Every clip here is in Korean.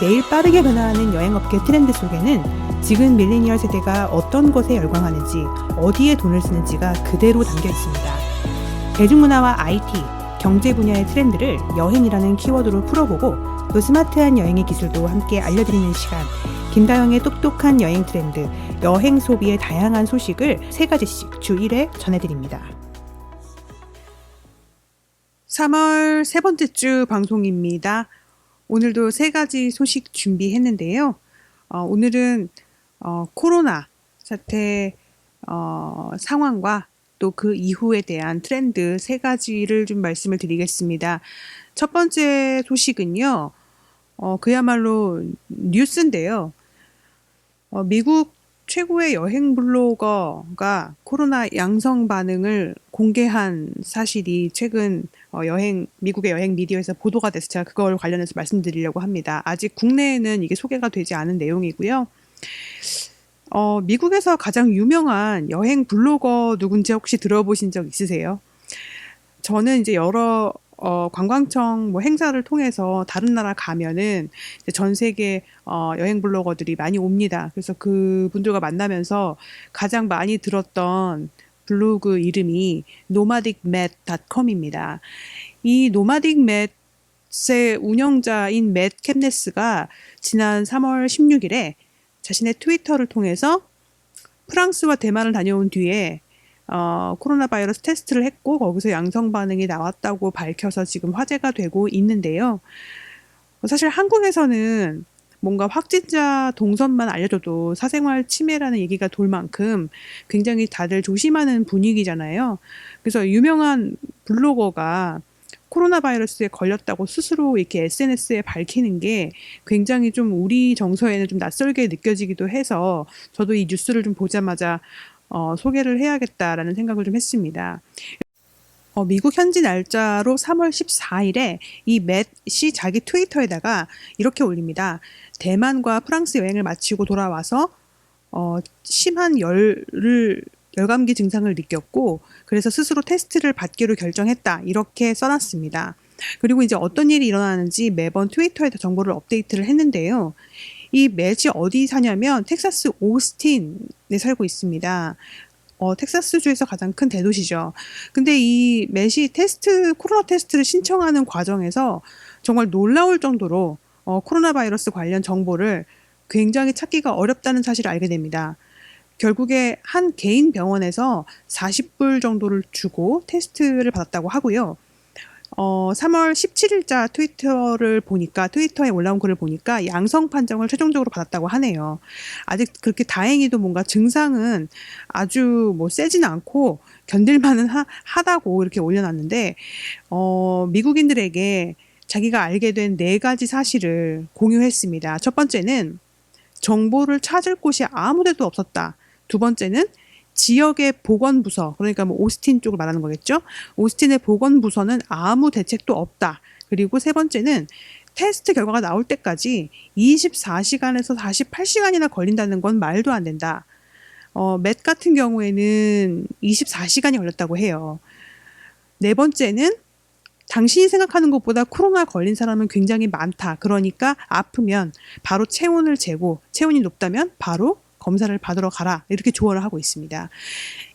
매일 빠르게 변화하는 여행업계 트렌드 속에는 지금 밀레니얼 세대가 어떤 것에 열광하는지, 어디에 돈을 쓰는지가 그대로 담겨 있습니다. 대중문화와 IT, 경제 분야의 트렌드를 여행이라는 키워드로 풀어보고 또 스마트한 여행의 기술도 함께 알려드리는 시간, 김다영의 똑똑한 여행 트렌드, 여행 소비의 다양한 소식을 3가지씩 주 1회 전해드립니다. 3월 세 번째 주 방송입니다. 오늘도 3가지 소식 준비했는데요. 오늘은 코로나 사태 상황과 또 그 이후에 대한 트렌드 3가지를 좀 말씀을 드리겠습니다. 첫 번째 소식은요. 그야말로 뉴스인데요. 미국 최고의 여행 블로거가 코로나 양성 반응을 공개한 사실이 최근 미국의 여행 미디어에서 보도가 돼서 제가 그걸 관련해서 말씀드리려고 합니다. 아직 국내에는 이게 소개가 되지 않은 내용이고요. 미국에서 가장 유명한 여행 블로거 누군지 혹시 들어보신 적 있으세요? 저는 이제 여러 관광청 행사를 통해서 다른 나라 가면은 전 세계 여행 블로거들이 많이 옵니다. 그래서 그분들과 만나면서 가장 많이 들었던 블로그 이름이 nomadicmat.com입니다. 이 nomadicmat의 운영자인 맷 캡네스가 지난 3월 16일에 자신의 트위터를 통해서 프랑스와 대만을 다녀온 뒤에 코로나 바이러스 테스트를 했고 거기서 양성 반응이 나왔다고 밝혀서 지금 화제가 되고 있는데요. 사실 한국에서는 뭔가 확진자 동선만 알려줘도 사생활 침해라는 얘기가 돌 만큼 굉장히 다들 조심하는 분위기잖아요. 그래서 유명한 블로거가 코로나 바이러스에 걸렸다고 스스로 이렇게 SNS에 밝히는 게 굉장히 좀 우리 정서에는 좀 낯설게 느껴지기도 해서 저도 이 뉴스를 좀 보자마자 소개를 해야겠다라는 생각을 좀 했습니다. 미국 현지 날짜로 3월 14일에 이 맷이 자기 트위터에다가 이렇게 올립니다. 대만과 프랑스 여행을 마치고 돌아와서 심한 열감기 증상을 느꼈고 그래서 스스로 테스트를 받기로 결정했다. 이렇게 써놨습니다. 그리고 이제 어떤 일이 일어나는지 매번 트위터에다 정보를 업데이트를 했는데요. 이 맷이 어디 사냐면 텍사스 오스틴에 살고 있습니다. 텍사스주에서 가장 큰 대도시죠. 근데 이 맷이 코로나 테스트를 신청하는 과정에서 정말 놀라울 정도로 코로나 바이러스 관련 정보를 굉장히 찾기가 어렵다는 사실을 알게 됩니다. 결국에 한 개인 병원에서 40불 정도를 주고 테스트를 받았다고 하고요. 3월 17일자 트위터에 올라온 글을 보니까 양성 판정을 최종적으로 받았다고 하네요. 아직 그렇게 다행히도 뭔가 증상은 아주 세진 않고 견딜만은 하다고 이렇게 올려놨는데, 미국인들에게 자기가 알게 된 4가지 사실을 공유했습니다. 첫 번째는 정보를 찾을 곳이 아무데도 없었다. 두 번째는 지역의 보건부서, 그러니까 오스틴 쪽을 말하는 거겠죠. 오스틴의 보건부서는 아무 대책도 없다. 그리고 세 번째는 테스트 결과가 나올 때까지 24시간에서 48시간이나 걸린다는 건 말도 안 된다. 맷 같은 경우에는 24시간이 걸렸다고 해요. 네 번째는 당신이 생각하는 것보다 코로나 걸린 사람은 굉장히 많다. 그러니까 아프면 바로 체온을 재고 체온이 높다면 바로 검사를 받으러 가라. 이렇게 조언을 하고 있습니다.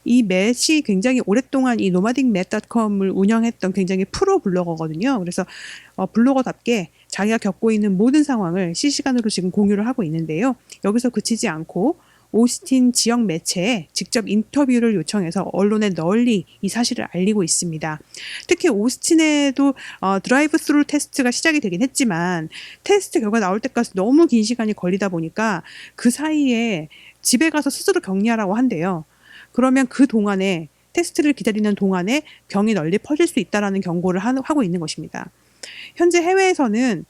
이 맷이 굉장히 오랫동안 이 nomadicmat.com을 운영했던 굉장히 프로 블로거거든요. 그래서 블로거답게 자기가 겪고 있는 모든 상황을 실시간으로 지금 공유를 하고 있는데요. 여기서 그치지 않고 오스틴 지역 매체에 직접 인터뷰를 요청해서 언론에 널리 이 사실을 알리고 있습니다. 특히 오스틴에도 드라이브 스루 테스트가 시작이 되긴 했지만 테스트 결과 나올 때까지 너무 긴 시간이 걸리다 보니까 그 사이에 집에 가서 스스로 격리하라고 한대요. 그러면 그 동안에 테스트를 기다리는 동안에 병이 널리 퍼질 수 있다는 경고를 하고 있는 것입니다. 현재 해외에서는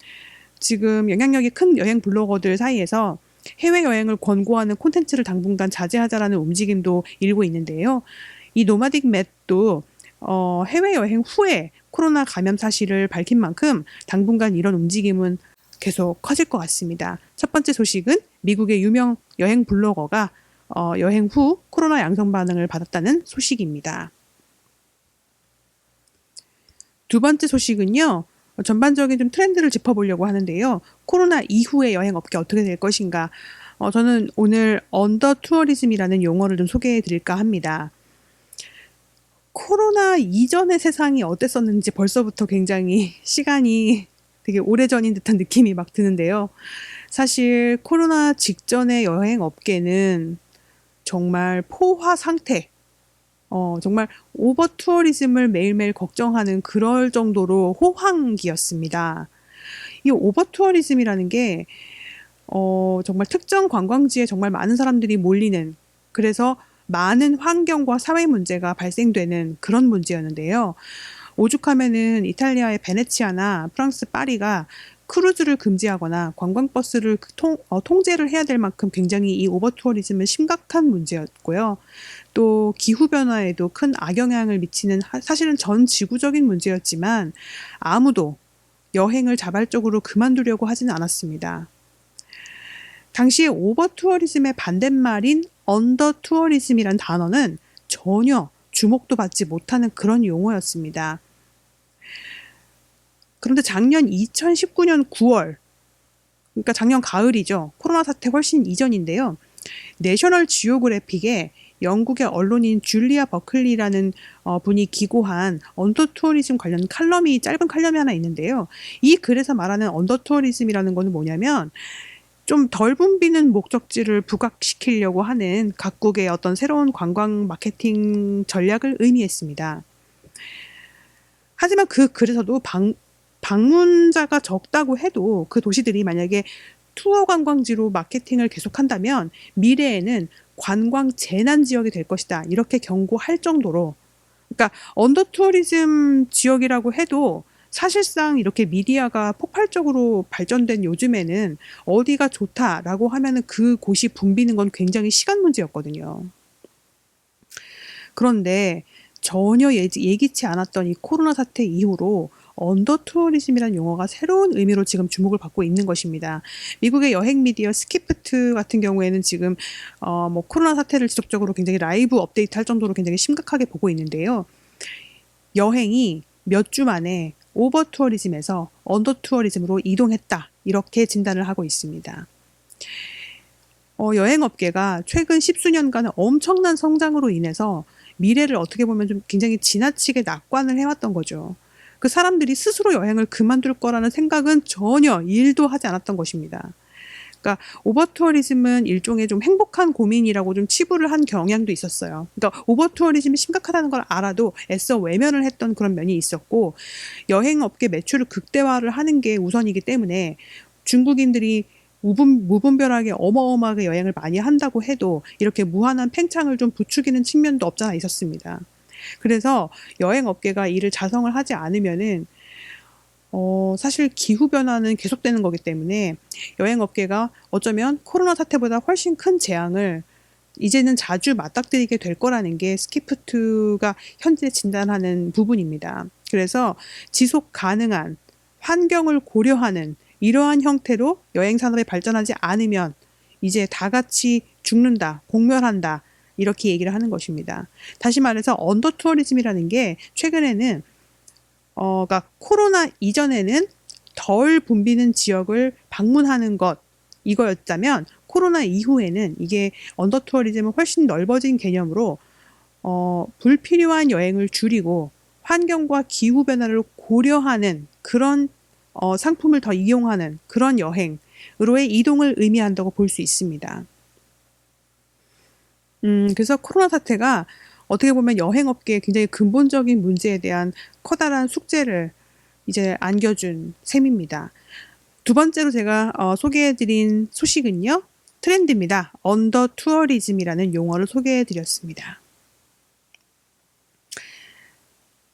지금 영향력이 큰 여행 블로거들 사이에서 해외여행을 권고하는 콘텐츠를 당분간 자제하자라는 움직임도 일고 있는데요. 이 노마딕맷도 해외여행 후에 코로나 감염 사실을 밝힌 만큼 당분간 이런 움직임은 계속 커질 것 같습니다. 첫 번째 소식은 미국의 유명 여행 블로거가 여행 후 코로나 양성 반응을 받았다는 소식입니다. 두 번째 소식은요. 전반적인 좀 트렌드를 짚어보려고 하는데요. 코로나 이후의 여행 업계 어떻게 될 것인가? 저는 오늘 언더 투어리즘이라는 용어를 좀 소개해 드릴까 합니다. 코로나 이전의 세상이 어땠었는지 벌써부터 굉장히 시간이 되게 오래전인 듯한 느낌이 막 드는데요. 사실 코로나 직전의 여행 업계는 정말 포화 상태, 정말 오버 투어리즘을 매일매일 걱정하는 그럴 정도로 호황기였습니다. 이 오버 투어리즘이라는 게 정말 특정 관광지에 정말 많은 사람들이 몰리는, 그래서 많은 환경과 사회 문제가 발생되는 그런 문제였는데요. 오죽하면은 이탈리아의 베네치아나 프랑스 파리가 크루즈를 금지하거나 관광버스를 통제를 해야 될 만큼 굉장히 이 오버 투어리즘은 심각한 문제였고요. 또 기후변화에도 큰 악영향을 미치는 사실은 전 지구적인 문제였지만 아무도 여행을 자발적으로 그만두려고 하지는 않았습니다. 당시 오버 투어리즘의 반대말인 언더 투어리즘이란 단어는 전혀 주목도 받지 못하는 그런 용어였습니다. 그런데 작년 2019년 9월, 그러니까 작년 가을이죠. 코로나 사태 훨씬 이전인데요. 내셔널 지오그래픽에 영국의 언론인 줄리아 버클리라는 분이 기고한 언더 투어리즘 관련 칼럼이, 짧은 칼럼이 하나 있는데요. 이 글에서 말하는 언더 투어리즘이라는 거는 뭐냐면 좀 덜 붐비는 목적지를 부각시키려고 하는 각국의 어떤 새로운 관광 마케팅 전략을 의미했습니다. 하지만 그 글에서도 방문자가 적다고 해도 그 도시들이 만약에 투어 관광지로 마케팅을 계속한다면 미래에는 관광 재난 지역이 될 것이다, 이렇게 경고할 정도로, 그러니까 언더 투어리즘 지역이라고 해도 사실상 이렇게 미디어가 폭발적으로 발전된 요즘에는 어디가 좋다라고 하면은 그 곳이 붐비는 건 굉장히 시간 문제였거든요. 그런데 전혀 예기치 않았던 이 코로나 사태 이후로 언더 투어리즘이라는 용어가 새로운 의미로 지금 주목을 받고 있는 것입니다. 미국의 여행 미디어 스키프트 같은 경우에는 지금 뭐 코로나 사태를 지속적으로 굉장히 라이브 업데이트할 정도로 굉장히 심각하게 보고 있는데요. 여행이 몇 주 만에 오버 투어리즘에서 언더 투어리즘으로 이동했다, 이렇게 진단을 하고 있습니다. 여행업계가 최근 십수년간의 엄청난 성장으로 인해서 미래를 어떻게 보면 좀 굉장히 지나치게 낙관을 해왔던 거죠. 그 사람들이 스스로 여행을 그만둘 거라는 생각은 전혀 일도 하지 않았던 것입니다. 그러니까 오버 투어리즘은 일종의 좀 행복한 고민이라고 좀 치부를 한 경향도 있었어요. 그러니까 오버 투어리즘이 심각하다는 걸 알아도 애써 외면을 했던 그런 면이 있었고, 여행업계 매출을 극대화를 하는 게 우선이기 때문에 중국인들이 무분별하게 어마어마하게 여행을 많이 한다고 해도 이렇게 무한한 팽창을 좀 부추기는 측면도 없잖아 있었습니다. 그래서 여행업계가 이를 자성을 하지 않으면은 사실 기후변화는 계속되는 거기 때문에 여행업계가 어쩌면 코로나 사태보다 훨씬 큰 재앙을 이제는 자주 맞닥뜨리게 될 거라는 게 스키프트가 현재 진단하는 부분입니다. 그래서 지속 가능한 환경을 고려하는 이러한 형태로 여행 산업이 발전하지 않으면 이제 다 같이 죽는다, 공멸한다, 이렇게 얘기를 하는 것입니다. 다시 말해서 언더 투어리즘이라는 게 최근에는 그러니까 코로나 이전에는 덜 붐비는 지역을 방문하는 것, 이거였다면 코로나 이후에는 이게 언더 투어리즘은 훨씬 넓어진 개념으로 불필요한 여행을 줄이고 환경과 기후 변화를 고려하는 그런 상품을 더 이용하는 그런 여행으로의 이동을 의미한다고 볼 수 있습니다. 그래서 코로나 사태가 어떻게 보면 여행업계의 굉장히 근본적인 문제에 대한 커다란 숙제를 이제 안겨준 셈입니다. 두 번째로 제가 소개해드린 소식은요, 트렌드입니다. 언더 투어리즘이라는 용어를 소개해드렸습니다.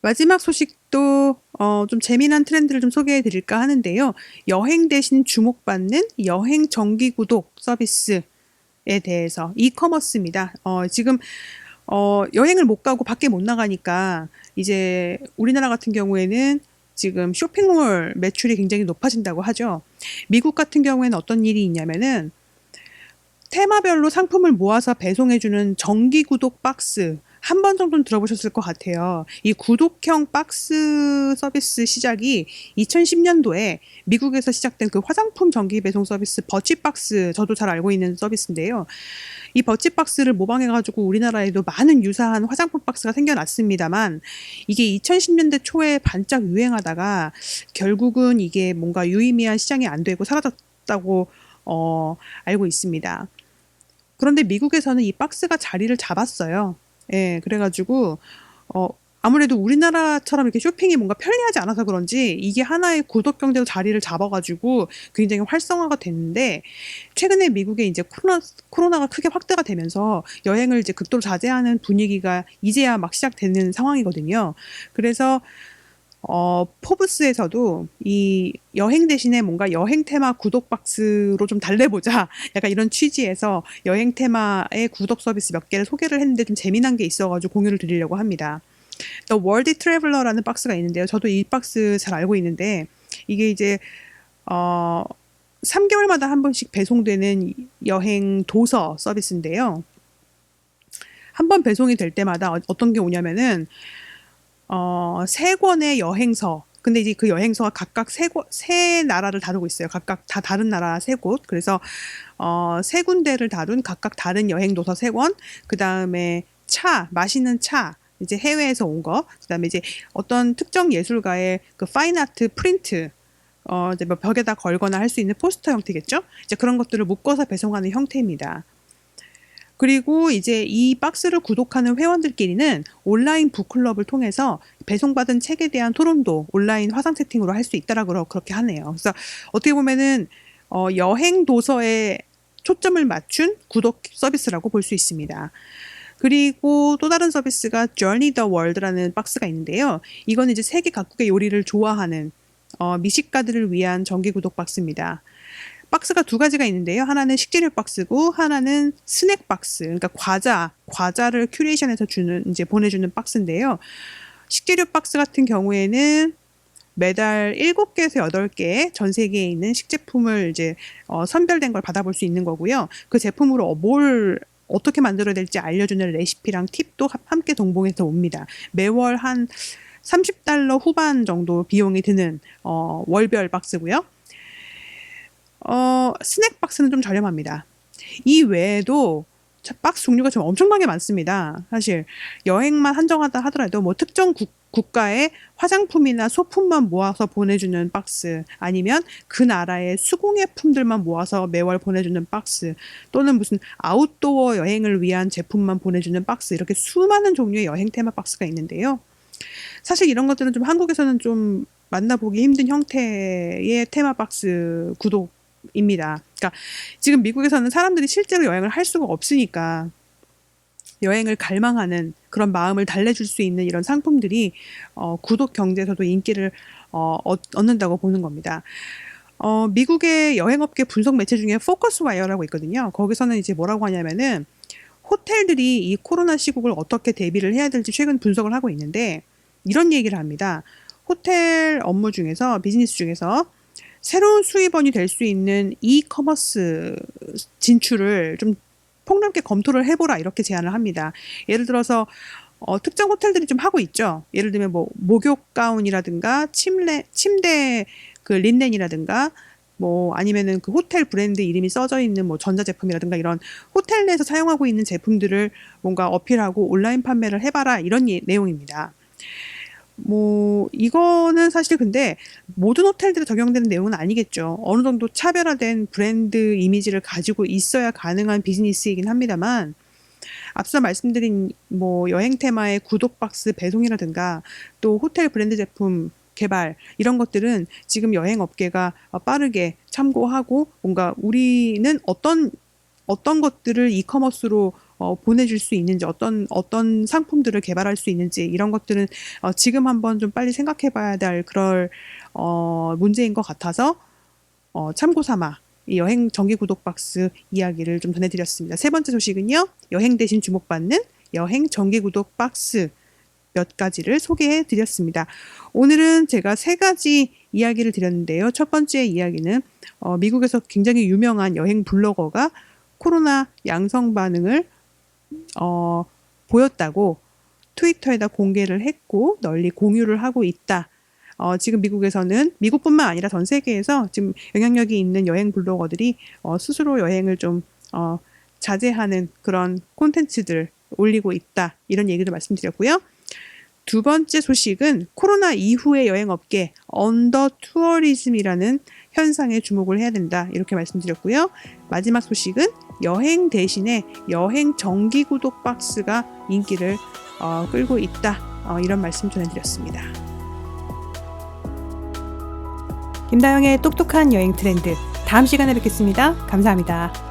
마지막 소식도 좀 재미난 트렌드를 좀 소개해드릴까 하는데요. 여행 대신 주목받는 여행 정기 구독 서비스에 대해서, 이커머스입니다. 지금 여행을 못 가고 밖에 못 나가니까 이제 우리나라 같은 경우에는 지금 쇼핑몰 매출이 굉장히 높아진다고 하죠. 미국 같은 경우에는 어떤 일이 있냐면은 테마별로 상품을 모아서 배송해주는 정기 구독 박스, 한 번 정도는 들어보셨을 것 같아요. 이 구독형 박스 서비스 시작이 2010년도에 미국에서 시작된 그 화장품 정기 배송 서비스 버치박스, 저도 잘 알고 있는 서비스인데요. 이 버치박스를 모방해가지고 우리나라에도 많은 유사한 화장품 박스가 생겨났습니다만, 이게 2010년대 초에 반짝 유행하다가 결국은 이게 뭔가 유의미한 시장이 안 되고 사라졌다고 알고 있습니다. 그런데 미국에서는 이 박스가 자리를 잡았어요. 예, 그래가지고 아무래도 우리나라처럼 이렇게 쇼핑이 뭔가 편리하지 않아서 그런지 이게 하나의 구독 경제로 자리를 잡아가지고 굉장히 활성화가 됐는데, 최근에 미국에 이제 코로나가 크게 확대가 되면서 여행을 이제 극도로 자제하는 분위기가 이제야 막 시작되는 상황이거든요. 그래서 포브스에서도 이 여행 대신에 뭔가 여행 테마 구독 박스로 좀 달래보자. 약간 이런 취지에서 여행 테마의 구독 서비스 몇 개를 소개를 했는데 좀 재미난 게 있어가지고 공유를 드리려고 합니다. The World Traveler라는 박스가 있는데요. 저도 이 박스 잘 알고 있는데, 이게 이제, 3개월마다 한 번씩 배송되는 여행 도서 서비스인데요. 한 번 배송이 될 때마다 어떤 게 오냐면은, 3권의 여행서. 근데 이제 그 여행서가 각각 세 나라를 다루고 있어요. 각각 다 다른 나라 3곳. 그래서, 3군데를 다룬 각각 다른 여행 도서 3권. 그 다음에 맛있는 차. 이제 해외에서 온 거. 그 다음에 이제 어떤 특정 예술가의 그 파인 아트 프린트. 이제 뭐 벽에다 걸거나 할 수 있는 포스터 형태겠죠? 이제 그런 것들을 묶어서 배송하는 형태입니다. 그리고 이제 이 박스를 구독하는 회원들끼리는 온라인 북클럽을 통해서 배송받은 책에 대한 토론도 온라인 화상 채팅으로 할 수 있다라고 그렇게 하네요. 그래서 어떻게 보면은 여행 도서에 초점을 맞춘 구독 서비스라고 볼 수 있습니다. 그리고 또 다른 서비스가 Journey the World라는 박스가 있는데요. 이거는 이제 세계 각국의 요리를 좋아하는 미식가들을 위한 정기 구독 박스입니다. 박스가 2가지가 있는데요. 하나는 식재료 박스고 하나는 스낵 박스. 그러니까 과자를 큐레이션해서 이제 보내주는 박스인데요. 식재료 박스 같은 경우에는 매달 7개에서 8개 전 세계에 있는 식제품을 이제 선별된 걸 받아볼 수 있는 거고요. 그 제품으로 뭘 어떻게 만들어야 될지 알려주는 레시피랑 팁도 함께 동봉해서 옵니다. 매월 한 $30 후반 정도 비용이 드는 월별 박스고요. 스낵 박스는 좀 저렴합니다. 이 외에도 박스 종류가 좀 엄청나게 많습니다. 사실 여행만 한정하다 하더라도 뭐 특정 국가의 화장품이나 소품만 모아서 보내주는 박스, 아니면 그 나라의 수공예품들만 모아서 매월 보내주는 박스, 또는 무슨 아웃도어 여행을 위한 제품만 보내주는 박스, 이렇게 수많은 종류의 여행 테마 박스가 있는데요. 사실 이런 것들은 좀 한국에서는 좀 만나보기 힘든 형태의 테마 박스 구독입니다. 그러니까 지금 미국에서는 사람들이 실제로 여행을 할 수가 없으니까 여행을 갈망하는 그런 마음을 달래줄 수 있는 이런 상품들이 구독 경제에서도 인기를 얻는다고 보는 겁니다. 미국의 여행업계 분석 매체 중에 포커스와이어라고 있거든요. 거기서는 이제 뭐라고 하냐면은 호텔들이 이 코로나 시국을 어떻게 대비를 해야 될지 최근 분석을 하고 있는데, 이런 얘기를 합니다. 호텔 업무 중에서, 비즈니스 중에서 새로운 수입원이 될 수 있는 이커머스 진출을 좀 폭넓게 검토를 해보라, 이렇게 제안을 합니다. 예를 들어서 특정 호텔들이 좀 하고 있죠. 예를 들면 뭐 목욕 가운이라든가 침대 그 린넨이라든가 뭐 아니면은 그 호텔 브랜드 이름이 써져 있는 뭐 전자제품이라든가 이런 호텔 내에서 사용하고 있는 제품들을 뭔가 어필하고 온라인 판매를 해봐라, 이런 내용입니다. 뭐 이거는 사실 근데 모든 호텔들에 적용되는 내용은 아니겠죠. 어느 정도 차별화된 브랜드 이미지를 가지고 있어야 가능한 비즈니스이긴 합니다만, 앞서 말씀드린 뭐 여행 테마의 구독 박스 배송이라든가 또 호텔 브랜드 제품 개발, 이런 것들은 지금 여행 업계가 빠르게 참고하고 뭔가 우리는 어떤 것들을 이커머스로 보내줄 수 있는지, 어떤 상품들을 개발할 수 있는지, 이런 것들은 지금 한번 좀 빨리 생각해 봐야 될 그럴 문제인 것 같아서 참고 삼아 이 여행 정기 구독 박스 이야기를 좀 전해드렸습니다. 3번째 소식은요, 여행 대신 주목받는 여행 정기 구독 박스 몇 가지를 소개해 드렸습니다. 오늘은 제가 3가지 이야기를 드렸는데요. 첫 번째 이야기는 미국에서 굉장히 유명한 여행 블로거가 코로나 양성 반응을 보였다고 트위터에다 공개를 했고 널리 공유를 하고 있다. 지금 미국에서는 미국뿐만 아니라 전 세계에서 지금 영향력이 있는 여행 블로거들이 스스로 여행을 좀 자제하는 그런 콘텐츠들 올리고 있다. 이런 얘기를 말씀드렸고요. 두 번째 소식은 코로나 이후의 여행업계 언더 투어리즘이라는 현상에 주목을 해야 된다. 이렇게 말씀드렸고요. 마지막 소식은 여행 대신에 여행 정기 구독 박스가 인기를 끌고 있다. 이런 말씀 전해드렸습니다. 김다영의 똑똑한 여행 트렌드. 다음 시간에 뵙겠습니다. 감사합니다.